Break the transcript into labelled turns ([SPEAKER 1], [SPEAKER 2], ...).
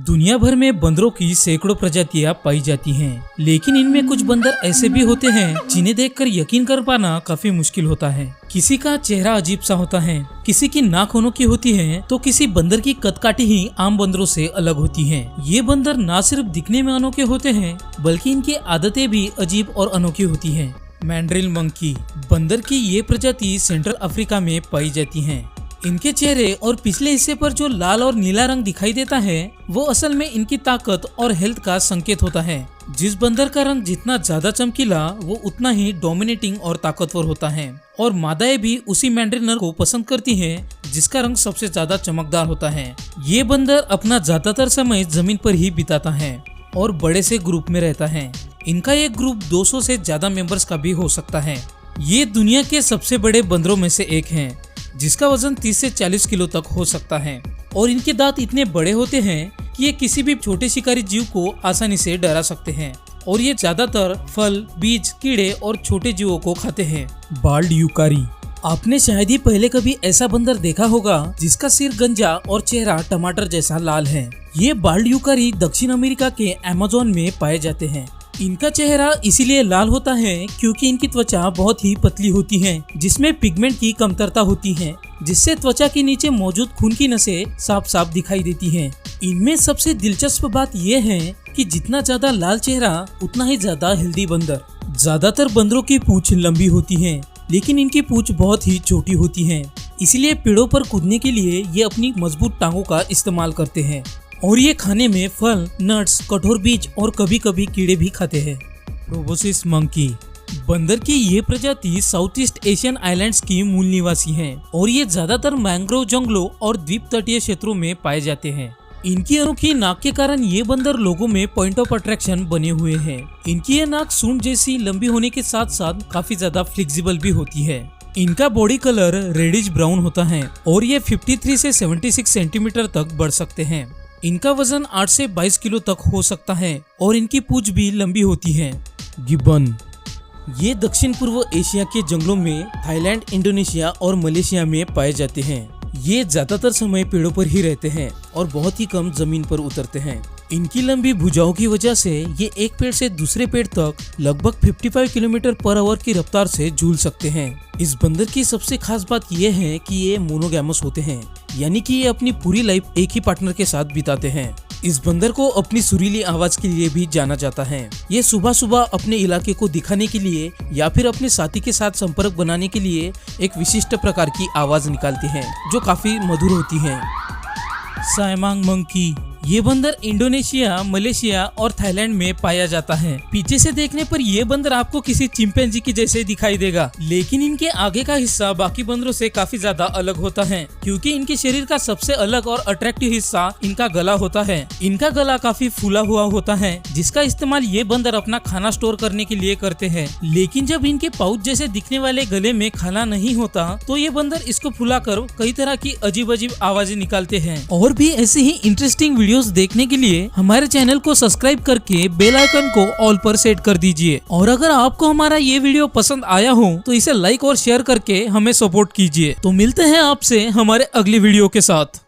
[SPEAKER 1] दुनिया भर में बंदरों की सैकड़ों प्रजातियां पाई जाती हैं, लेकिन इनमें कुछ बंदर ऐसे भी होते हैं जिन्हें देखकर यकीन कर पाना काफी मुश्किल होता है। किसी का चेहरा अजीब सा होता है, किसी की नाक अनोखी होती है, तो किसी बंदर की कदकाठी ही आम बंदरों से अलग होती है। ये बंदर न सिर्फ दिखने में अनोखे होते हैं, बल्कि इनकी आदतें भी अजीब और अनोखी होती है। मैंड्रिल मंकी बंदर की ये प्रजाति सेंट्रल अफ्रीका में पाई जाती है। इनके चेहरे और पिछले हिस्से पर जो लाल और नीला रंग दिखाई देता है वो असल में इनकी ताकत और हेल्थ का संकेत होता है। जिस बंदर का रंग जितना ज्यादा चमकीला वो उतना ही डोमिनेटिंग और ताकतवर होता है, और मादाएं भी उसी मैंड्रिल नर को पसंद करती हैं जिसका रंग सबसे ज्यादा चमकदार होता है। ये बंदर अपना ज्यादातर समय जमीन पर ही बिताता है और बड़े से ग्रुप में रहता है। इनका एक ग्रुप 200 से ज्यादा मेंबर्स का भी हो सकता है। ये दुनिया के सबसे बड़े बंदरों में से एक है, जिसका वजन 30 से 40 किलो तक हो सकता है, और इनके दांत इतने बड़े होते हैं कि ये किसी भी छोटे शिकारी जीव को आसानी से डरा सकते हैं, और ये ज्यादातर फल, बीज, कीड़े और छोटे जीवों को खाते हैं। बाल्ड यूकारी आपने शायद ही पहले कभी ऐसा बंदर देखा होगा जिसका सिर गंजा और चेहरा टमाटर जैसा लाल है। ये बाल्ड यूकारी दक्षिण अमेरिका के अमेज़न में पाए जाते हैं। इनका चेहरा इसीलिए लाल होता है क्योंकि इनकी त्वचा बहुत ही पतली होती है, जिसमें पिगमेंट की कमतरता होती है, जिससे त्वचा के नीचे मौजूद खून की नसें साफ साफ दिखाई देती हैं। इनमें सबसे दिलचस्प बात यह है कि जितना ज्यादा लाल चेहरा उतना ही ज्यादा हेल्दी बंदर। ज्यादातर बंदरों की पूंछ लंबी होती है, लेकिन इनकी पूंछ बहुत ही छोटी होती है, इसलिए पेड़ों पर कूदने के लिए ये अपनी मजबूत टांगों का इस्तेमाल करते हैं, और ये खाने में फल, नट्स, कठोर बीज और कभी कभी कीड़े भी खाते हैं। प्रोबोसिस मंकी बंदर की ये प्रजाति साउथ ईस्ट एशियन आइलैंड्स की मूल निवासी है, और ये ज्यादातर मैंग्रोव जंगलों और द्वीप तटीय क्षेत्रों में पाए जाते हैं। इनकी अनोखी नाक के कारण ये बंदर लोगों में पॉइंट ऑफ अट्रैक्शन बने हुए हैं। इनकी ये नाक सूंड जैसी लंबी होने के साथ साथ काफी ज्यादा फ्लेक्सिबल भी होती है। इनका बॉडी कलर रेडिश ब्राउन होता है, और ये 53 से 76 सेंटीमीटर तक बढ़ सकते हैं। इनका वजन 8 से 22 किलो तक हो सकता है, और इनकी पूंछ भी लंबी होती है। गिब्बन ये दक्षिण पूर्व एशिया के जंगलों में थाईलैंड, इंडोनेशिया और मलेशिया में पाए जाते हैं। ये ज्यादातर समय पेड़ों पर ही रहते हैं और बहुत ही कम जमीन पर उतरते हैं। इनकी लंबी भुजाओं की वजह से ये एक पेड़ से दूसरे पेड़ तक लगभग 55 किलोमीटर पर आवर की रफ्तार से झूल सकते हैं। इस बंदर की सबसे खास बात यह है कि ये मोनोगैमस होते हैं, यानी कि ये अपनी पूरी लाइफ एक ही पार्टनर के साथ बिताते हैं। इस बंदर को अपनी सुरीली आवाज के लिए भी जाना जाता है। ये सुबह सुबह अपने इलाके को दिखाने के लिए या फिर अपने साथी के साथ संपर्क बनाने के लिए एक विशिष्ट प्रकार की आवाज निकालते हैं जो काफी मधुर होती है। सायमांग मंकी ये बंदर इंडोनेशिया, मलेशिया और थाईलैंड में पाया जाता है। पीछे से देखने पर यह बंदर आपको किसी चिंपैंजी की जैसे दिखाई देगा, लेकिन इनके आगे का हिस्सा बाकी बंदरों से काफी ज्यादा अलग होता है, क्योंकि इनके शरीर का सबसे अलग और अट्रैक्टिव हिस्सा इनका गला होता है। इनका गला काफी फूला हुआ होता है, जिसका इस्तेमाल ये बंदर अपना खाना स्टोर करने के लिए करते हैं। लेकिन जब इनके पाउच जैसे दिखने वाले गले में खाना नहीं होता तो ये बंदर इसको फुलाकर कई तरह की अजीब अजीब आवाजें निकालते हैं। और भी ऐसे ही इंटरेस्टिंग वीडियोस देखने के लिए हमारे चैनल को सब्सक्राइब करके बेल आइकन को ऑल पर सेट कर दीजिए। और अगर आपको हमारा ये वीडियो पसंद आया हो तो इसे लाइक और शेयर करके हमें सपोर्ट कीजिए। तो मिलते हैं आपसे हमारे अगली वीडियो के साथ।